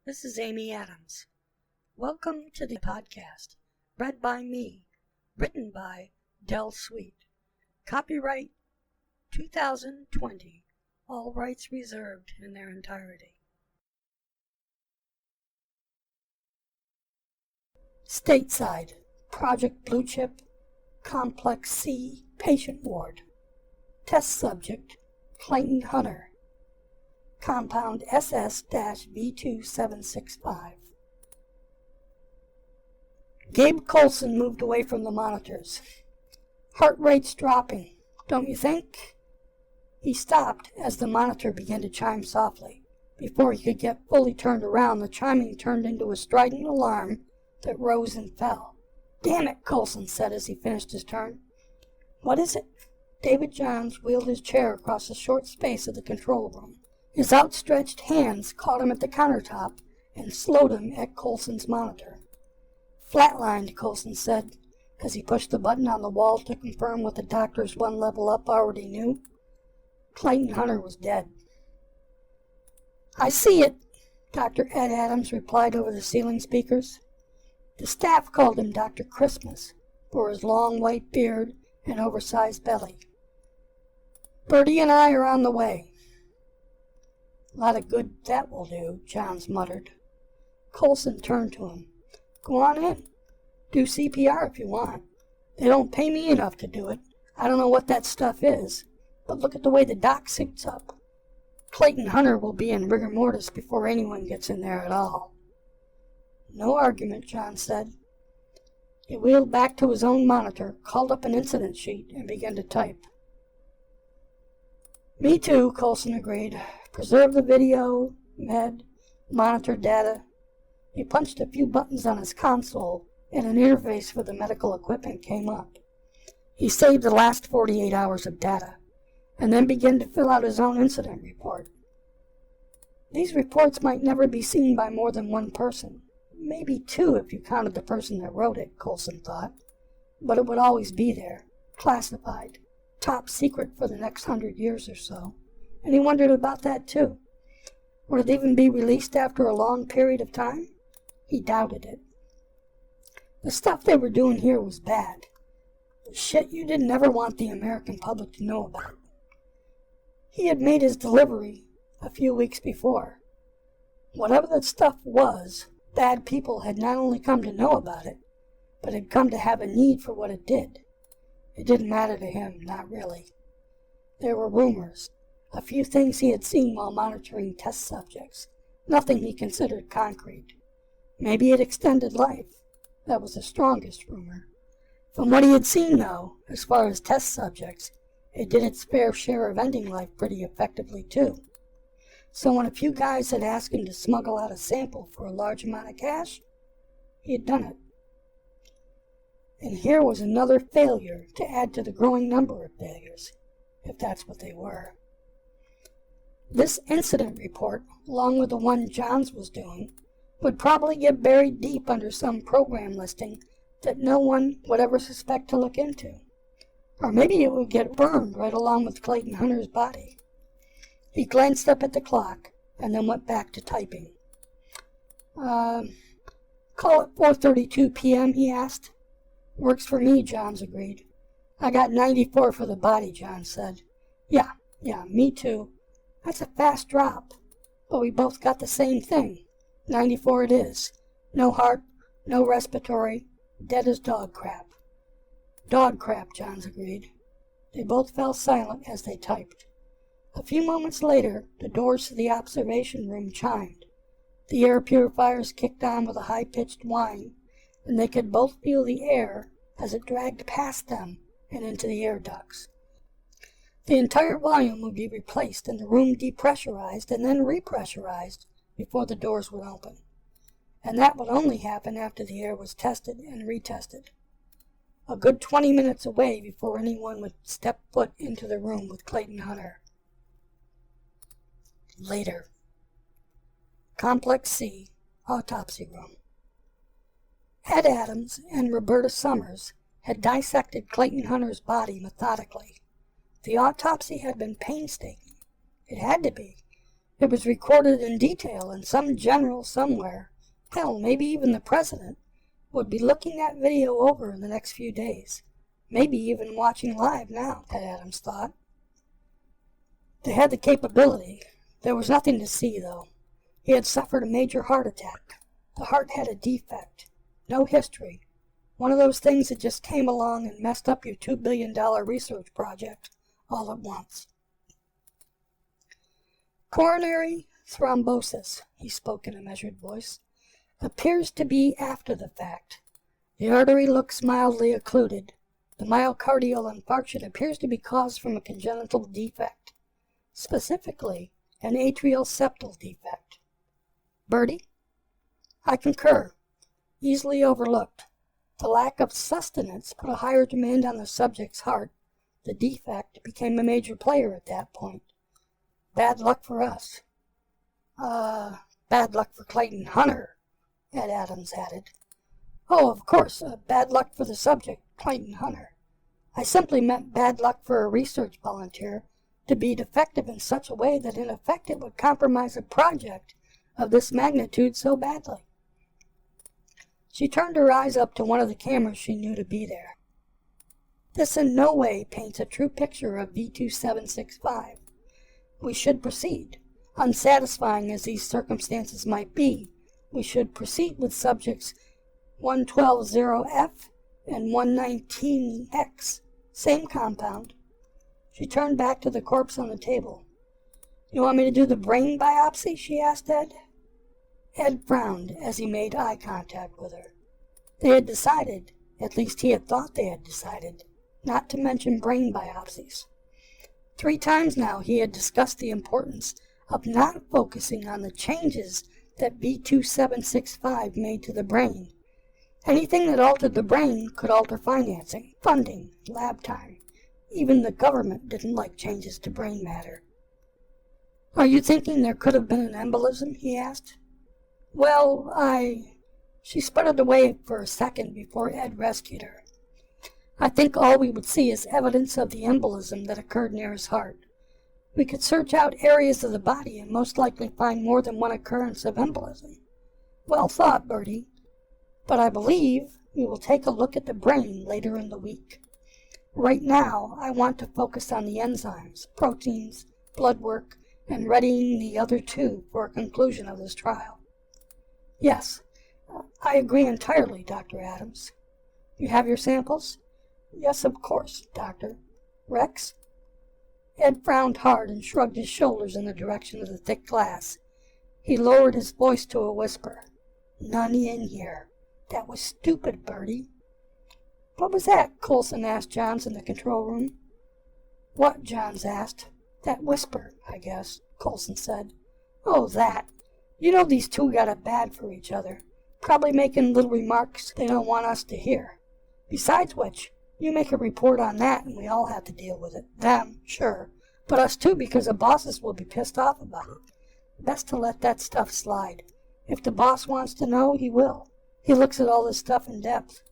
This is Amy Adams. Welcome to the podcast, read by me, written by Dell Sweet. Copyright 2020, all rights reserved in their entirety. Stateside, Project Blue Chip, Complex C, Patient Ward. Test subject, Clayton Hunter. Compound SS-V2765. Gabe Coulson moved away from the monitors. Heart rate's dropping, don't you think? He stopped as the monitor began to chime softly. Before he could get fully turned around, the chiming turned into a strident alarm that rose and fell. Damn it, Coulson said as he finished his turn. What is it? David Johns wheeled his chair across the short space of the control room. His outstretched hands caught him at the countertop and slowed him at Coulson's monitor. Flatlined, Coulson said, as he pushed the button on the wall to confirm what the doctors one level up already knew. Clayton Hunter was dead. I see it, Dr. Ed Adams replied over the ceiling speakers. The staff called him Dr. Christmas for his long white beard and oversized belly. Bertie and I are on the way. A lot of good that will do, Johns muttered. Coulson turned to him. Go on in. Do CPR if you want. They don't pay me enough to do it. I don't know what that stuff is, but look at the way the doc sits up. Clayton Hunter will be in rigor mortis before anyone gets in there at all. No argument, John said. He wheeled back to his own monitor, called up an incident sheet, and began to type. Me too, Coulson agreed. Preserve the video, med, monitor data. He punched a few buttons on his console, and an interface for the medical equipment came up. He saved the last 48 hours of data, and then began to fill out his own incident report. These reports might never be seen by more than one person. Maybe two if you counted the person that wrote it, Coulson thought. But it would always be there, classified, top secret for the next 100 years or so. And he wondered about that too. Would it even be released after a long period of time? He doubted it. The stuff they were doing here was bad. Shit you didn't ever want the American public to know about. He had made his delivery a few weeks before. Whatever that stuff was, bad people had not only come to know about it, but had come to have a need for what it did. It didn't matter to him, not really. There were rumors, a few things he had seen while monitoring test subjects, nothing he considered concrete. Maybe it extended life. That was the strongest rumor. From what he had seen, though, as far as test subjects, it did its fair share of ending life pretty effectively, too. So when a few guys had asked him to smuggle out a sample for a large amount of cash, he had done it. And here was another failure to add to the growing number of failures, if that's what they were. This incident report, along with the one Johns was doing, would probably get buried deep under some program listing that no one would ever suspect to look into. Or maybe it would get burned right along with Clayton Hunter's body. He glanced up at the clock and then went back to typing. Call it 4:32 p.m., he asked. Works for me, Johns agreed. I got 94 for the body, Johns said. Yeah, me too. That's a fast drop. But we both got the same thing. 94 it is. No heart, no respiratory, dead as dog crap. Dog crap, Johns agreed. They both fell silent as they typed. A few moments later, the doors to the observation room chimed. The air purifiers kicked on with a high-pitched whine, and they could both feel the air as it dragged past them and into the air ducts. The entire volume would be replaced and the room depressurized and then repressurized before the doors would open. And that would only happen after the air was tested and retested. A good 20 minutes away before anyone would step foot into the room with Clayton Hunter. Later. Complex C, autopsy room. Ed Adams and Roberta Summers had dissected Clayton Hunter's body methodically. The autopsy had been painstaking. It had to be. It was recorded in detail, and some general somewhere, hell, maybe even the president, would be looking that video over in the next few days. Maybe even watching live now, Ted Adams thought. They had the capability. There was nothing to see, though. He had suffered a major heart attack. The heart had a defect. No history. One of those things that just came along and messed up your $2 billion research project all at once. Coronary thrombosis, he spoke in a measured voice, appears to be after the fact. The artery looks mildly occluded. The myocardial infarction appears to be caused from a congenital defect, specifically an atrial septal defect. Bertie? I concur. Easily overlooked. The lack of sustenance put a higher demand on the subject's heart. The defect became a major player at that point. Bad luck for us. Bad luck for Clayton Hunter, Ed Adams added. Oh, of course, bad luck for the subject, Clayton Hunter. I simply meant bad luck for a research volunteer to be defective in such a way that in effect it would compromise a project of this magnitude so badly. She turned her eyes up to one of the cameras she knew to be there. This in no way paints a true picture of V2765. We should proceed. Unsatisfying as these circumstances might be, we should proceed with subjects 1120F and 119X. Same compound. She turned back to the corpse on the table. You want me to do the brain biopsy? She asked Ed. Ed frowned as he made eye contact with her. They had decided, at least he had thought they had decided, not to mention brain biopsies. 3 times now he had discussed the importance of not focusing on the changes that V2765 made to the brain. Anything that altered the brain could alter financing, funding, lab time. Even the government didn't like changes to brain matter. Are you thinking there could have been an embolism? He asked. Well, She sputtered away for a second before Ed rescued her. I think all we would see is evidence of the embolism that occurred near his heart. We could search out areas of the body and most likely find more than one occurrence of embolism. Well thought, Bertie. But I believe we will take a look at the brain later in the week. Right now, I want to focus on the enzymes, proteins, blood work, and readying the other 2 for a conclusion of this trial. Yes, I agree entirely, Dr. Adams. You have your samples? Yes, of course, Doctor. Rex? Ed frowned hard and shrugged his shoulders in the direction of the thick glass. He lowered his voice to a whisper. None in here. That was stupid, Bertie. What was that? Coulson asked Johns in the control room. What? Johns asked. That whisper, I guess, Coulson said. Oh, that. You know these 2 got it bad for each other. Probably making little remarks they don't want us to hear. Besides which, you make a report on that and we all have to deal with it. Them, sure. But us too, because the bosses will be pissed off about it. Best to let that stuff slide. If the boss wants to know, he will. He looks at all this stuff in depth.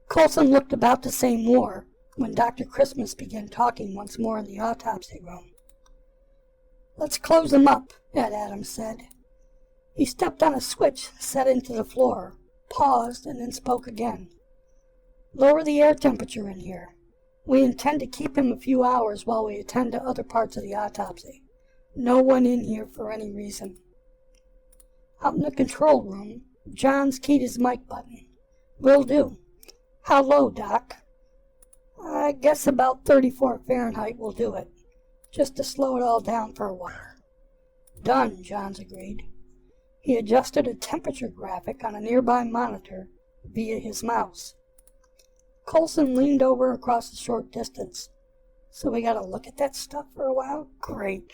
Coulson looked about to say more when Dr. Christmas began talking once more in the autopsy room. Let's close them up, Ed Adams said. He stepped on a switch set into the floor, paused, and then spoke again. Lower the air temperature in here. We intend to keep him a few hours while we attend to other parts of the autopsy. No one in here for any reason. Out in the control room, Johns keyed his mic button. Will do. How low, Doc? I guess about 34 Fahrenheit will do it, just to slow it all down for a while. Done, Johns agreed. He adjusted a temperature graphic on a nearby monitor via his mouse. Coulson leaned over across a short distance. So we gotta look at that stuff for a while? Great.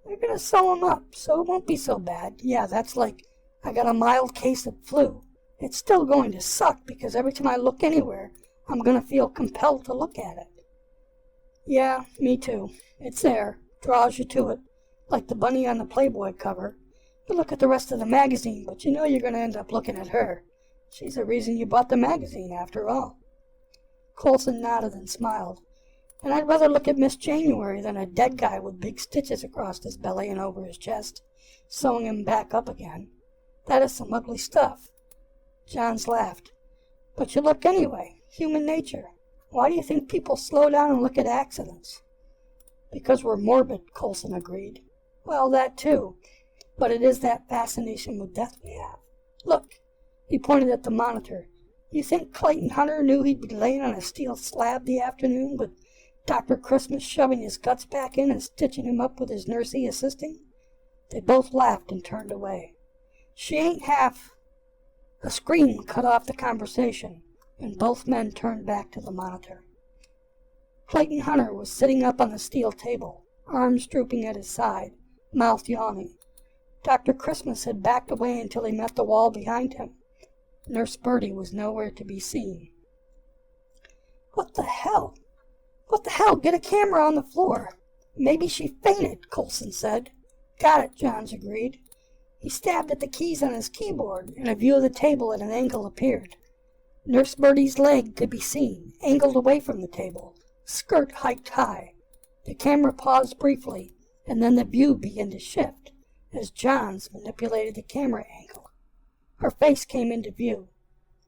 They're gonna sew him up, so it won't be so bad. Yeah, that's like I got a mild case of flu. It's still going to suck because every time I look anywhere, I'm gonna feel compelled to look at it. Yeah, me too. It's there. Draws you to it. Like the bunny on the Playboy cover. You look at the rest of the magazine, but you know you're gonna end up looking at her. She's the reason you bought the magazine, after all. Coulson nodded and smiled. And I'd rather look at Miss January than a dead guy with big stitches across his belly and over his chest, sewing him back up again. That is some ugly stuff." Johns laughed. "But you look anyway. Human nature. Why do you think people slow down and look at accidents?" "Because we're morbid," Coulson agreed. "Well, that too. But it is that fascination with death we have. Look." He pointed at the monitor. "You think Clayton Hunter knew he'd be laying on a steel slab the afternoon with Dr. Christmas shoving his guts back in and stitching him up with his nursey assisting?" They both laughed and turned away. "She ain't half—" A scream cut off the conversation, and both men turned back to the monitor. Clayton Hunter was sitting up on the steel table, arms drooping at his side, mouth yawning. Dr. Christmas had backed away until he met the wall behind him. Nurse Birdie was nowhere to be seen. What the hell? Get a camera on the floor." "Maybe she fainted," Coulson said. "Got it," Johns agreed. He stabbed at the keys on his keyboard, and a view of the table at an angle appeared. Nurse Birdie's leg could be seen, angled away from the table, skirt hiked high. The camera paused briefly, and then the view began to shift as Johns manipulated the camera angle. Her face came into view,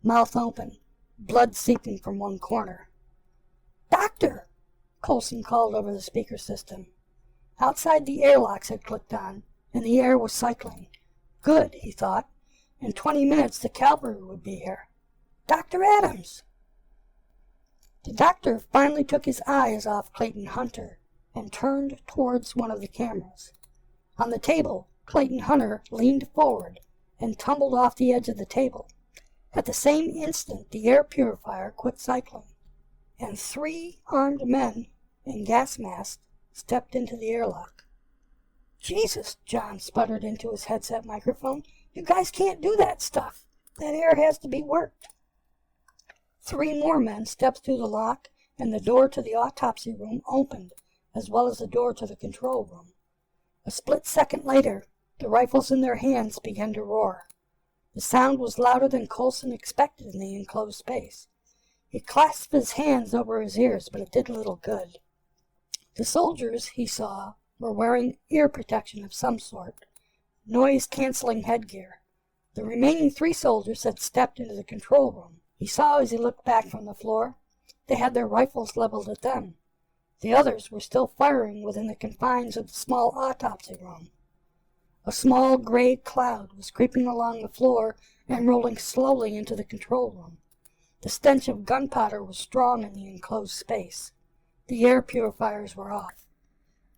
mouth open, blood seeping from one corner. "Doctor!" Coulson called over the speaker system. Outside, the airlocks had clicked on, and the air was cycling. Good, he thought. In 20 minutes the cavalry would be here. "Dr. Adams!" The doctor finally took his eyes off Clayton Hunter and turned towards one of the cameras. On the table, Clayton Hunter leaned forward and tumbled off the edge of the table. At the same instant, the air purifier quit cycling, and 3 armed men in gas masks stepped into the airlock. "Jesus," John sputtered into his headset microphone. "You guys can't do that stuff. That air has to be worked." 3 more men stepped through the lock, and the door to the autopsy room opened, as well as the door to the control room. A split second later, the rifles in their hands began to roar. The sound was louder than Coulson expected in the enclosed space. He clasped his hands over his ears, but it did little good. The soldiers, he saw, were wearing ear protection of some sort, noise-canceling headgear. The remaining 3 soldiers had stepped into the control room. He saw as he looked back from the floor, they had their rifles leveled at them. The others were still firing within the confines of the small autopsy room. A small gray cloud was creeping along the floor and rolling slowly into the control room. The stench of gunpowder was strong in the enclosed space. The air purifiers were off.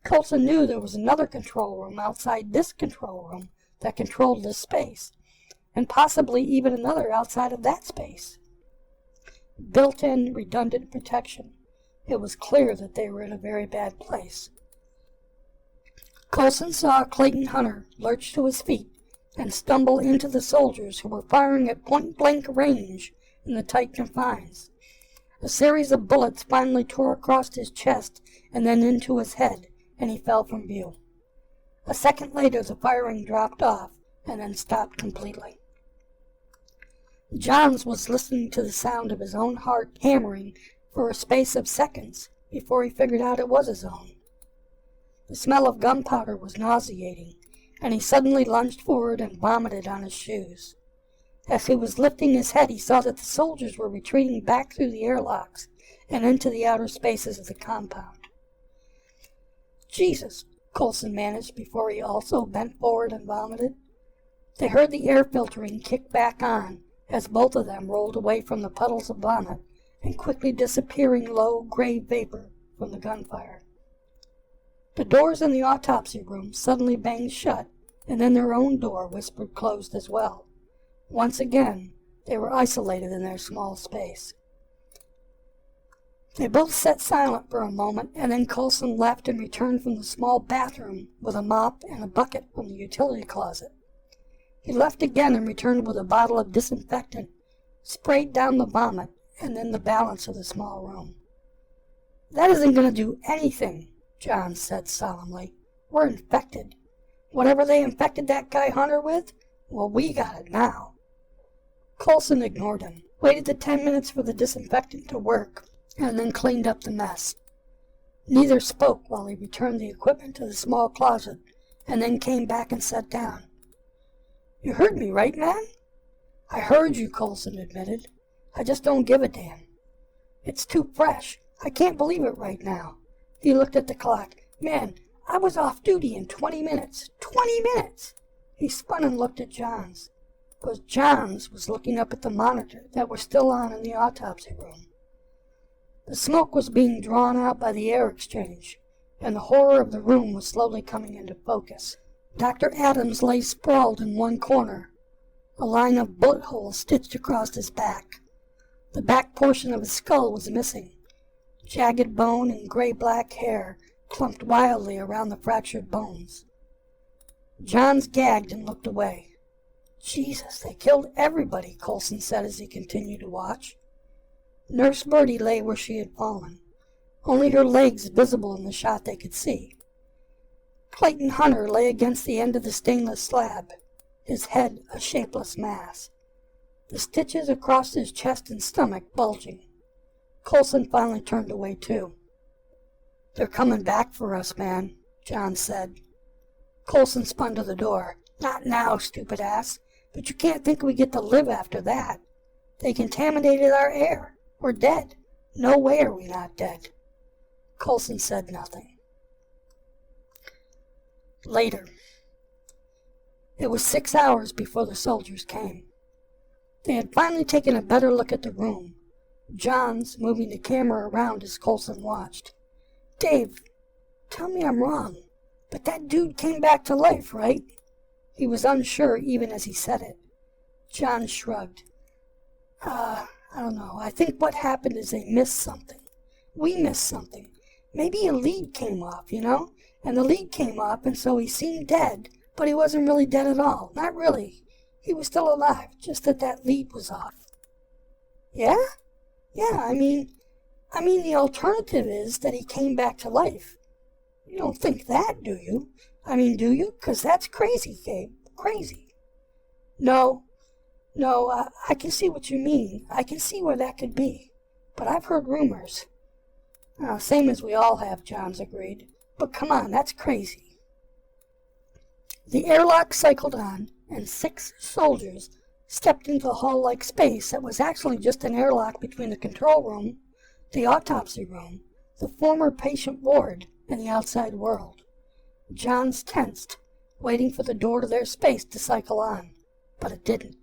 Coulson knew there was another control room outside this control room that controlled this space, and possibly even another outside of that space. Built-in redundant protection. It was clear that they were in a very bad place. Coulson saw Clayton Hunter lurch to his feet and stumble into the soldiers who were firing at point-blank range in the tight confines. A series of bullets finally tore across his chest and then into his head, and he fell from view. A second later, the firing dropped off and then stopped completely. Johns was listening to the sound of his own heart hammering for a space of seconds before he figured out it was his own. The smell of gunpowder was nauseating, and he suddenly lunged forward and vomited on his shoes. As he was lifting his head, he saw that the soldiers were retreating back through the airlocks and into the outer spaces of the compound. "Jesus," Coulson managed before he also bent forward and vomited. They heard the air filtering kick back on as both of them rolled away from the puddles of vomit and quickly disappearing low gray vapor from the gunfire. The doors in the autopsy room suddenly banged shut, and then their own door whispered closed as well. Once again, they were isolated in their small space. They both sat silent for a moment, and then Coulson left and returned from the small bathroom with a mop and a bucket from the utility closet. He left again and returned with a bottle of disinfectant, sprayed down the vomit, and then the balance of the small room. "That isn't going to do anything," John said solemnly. "We're infected. Whatever they infected that guy Hunter with, well, we got it now." Coulson ignored him, waited the 10 minutes for the disinfectant to work, and then cleaned up the mess. Neither spoke while he returned the equipment to the small closet and then came back and sat down. "You heard me, right, man?" "I heard you," Coulson admitted. "I just don't give a damn. It's too fresh. I can't believe it right now." He looked at the clock. "Man, I was off duty in 20 minutes. 20 minutes!" He spun and looked at Johns. But Johns was looking up at the monitor that was still on in the autopsy room. The smoke was being drawn out by the air exchange, and the horror of the room was slowly coming into focus. Dr. Adams lay sprawled in one corner, a line of bullet holes stitched across his back. The back portion of his skull was missing. Jagged bone and gray-black hair clumped wildly around the fractured bones. Johns gagged and looked away. "Jesus, they killed everybody," Coulson said as he continued to watch. Nurse Birdie lay where she had fallen, only her legs visible in the shot they could see. Clayton Hunter lay against the end of the stainless slab, his head a shapeless mass, the stitches across his chest and stomach bulging. Coulson finally turned away too. "They're coming back for us, man," John said. Coulson spun to the door. "Not now, stupid ass. But you can't think we get to live after that. They contaminated our air. We're dead. No way are we not dead." Coulson said nothing. Later. It was 6 hours before the soldiers came. They had finally taken a better look at the room, Johns moving the camera around as Coulson watched. "Dave, tell me I'm wrong, but that dude came back to life, right?" He was unsure even as he said it. John shrugged. I don't know. I think what happened is they missed something. We missed something. Maybe a lead came off, you know? And the lead came off, and so he seemed dead, but he wasn't really dead at all. Not really. He was still alive, just that lead was off." "Yeah? Yeah, I mean, the alternative is that he came back to life. You don't think that, do you? Do you? 'Cause that's crazy, Gabe. Crazy." No, I can see what you mean. I can see where that could be. But I've heard rumors." "Same as we all have," Johns agreed. "But come on, that's crazy." The airlock cycled on, and 6 soldiers stepped into a hall-like space that was actually just an airlock between the control room, the autopsy room, the former patient ward, and the outside world. Johns tensed, waiting for the door to their space to cycle on, but it didn't.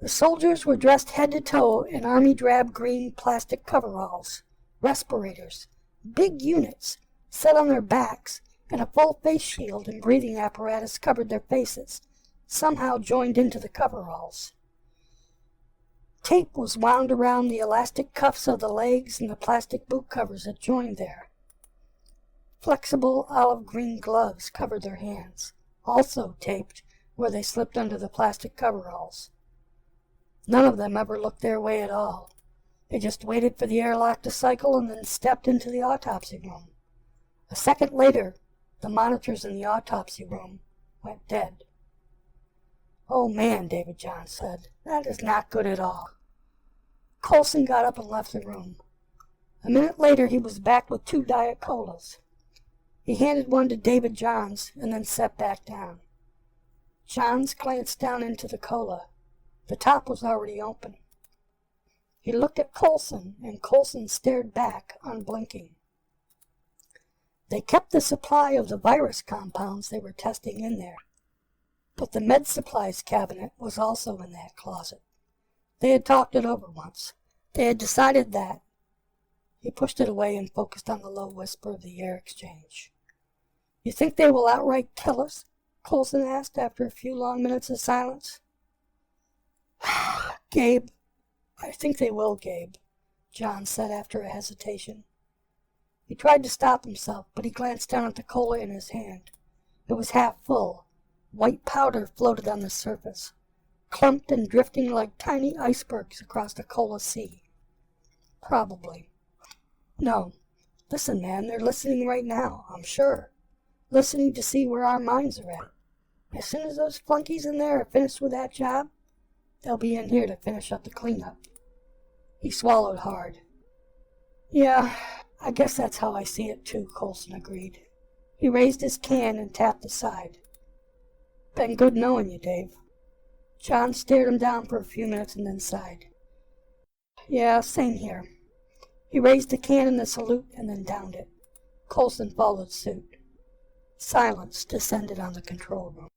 The soldiers were dressed head to toe in army drab green plastic coveralls, respirators, big units, set on their backs, and a full face shield and breathing apparatus covered their faces, somehow joined into the coveralls. Tape was wound around the elastic cuffs of the legs and the plastic boot covers that joined there. Flexible olive green gloves covered their hands, also taped where they slipped under the plastic coveralls. None of them ever looked their way at all. They just waited for the airlock to cycle and then stepped into the autopsy room. A second later, the monitors in the autopsy room went dead. "Oh man," David Johns said, "that is not good at all." Coulson got up and left the room. A minute later, he was back with 2 Diet Colas. He handed one to David Johns and then sat back down. Johns glanced down into the cola. The top was already open. He looked at Coulson, and Coulson stared back, unblinking. They kept the supply of the virus compounds they were testing in there, but the med supplies cabinet was also in that closet. They had talked it over once. They had decided that. He pushed it away and focused on the low whisper of the air exchange. "You think they will outright kill us?" Coulson asked after a few long minutes of silence. "Gabe, I think they will, Gabe," John said after a hesitation. He tried to stop himself, but he glanced down at the cola in his hand. It was half full. White powder floated on the surface, clumped and drifting like tiny icebergs across the cola sea. "Probably. No. Listen, man, they're listening right now, I'm sure. Listening to see where our minds are at. As soon as those flunkies in there are finished with that job, they'll be in here to finish up the cleanup." He swallowed hard. "Yeah, I guess that's how I see it too, Coulson agreed. He raised his can and tapped the side. Been good knowing you, Dave. John stared him down for a few minutes and then sighed. Yeah, same here. He raised the can in a salute and then downed it. Coulson followed suit. Silence descended on the control room.